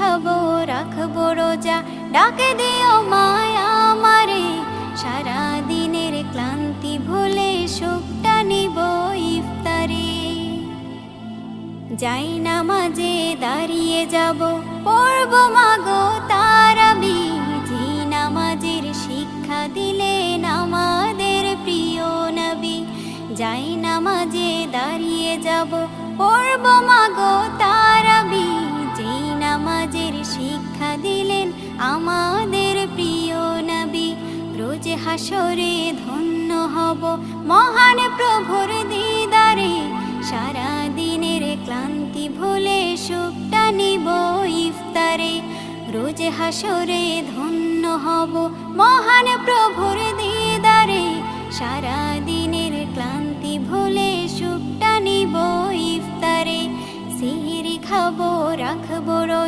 খাবো রাখবো রোজা, ডাকে দিও মায়া আমারে। সারা দিনের ক্লান্তি ভুলে সুখটা নিব ইফতারে। যাই নামাজে দাঁড়িয়ে যাব, পড়ব মাগো তারাবি। যে নামাজের শিক্ষা দিলেন আমাদের প্রিয় নবী। যাই নামাজে দাঁড়িয়ে যাব, পড়ব মাগো তারাবি। যে নামাজের শিক্ষা দিলেন আমাদের প্রিয় নবী। রোজ হাসরে ধন্য হব মহান প্রভুর দিদারে। সারা দিনের ক্লান্তি ভুলে সুখটা নিব ইফতারে। রোজ হাসরে ধন্য হব মহান প্রভুর দিদারে। সারা দিনের ক্লান্তি ভুলে সুখটা নিব ইফতারে। সিহরি খাবো রাখবো রোজা।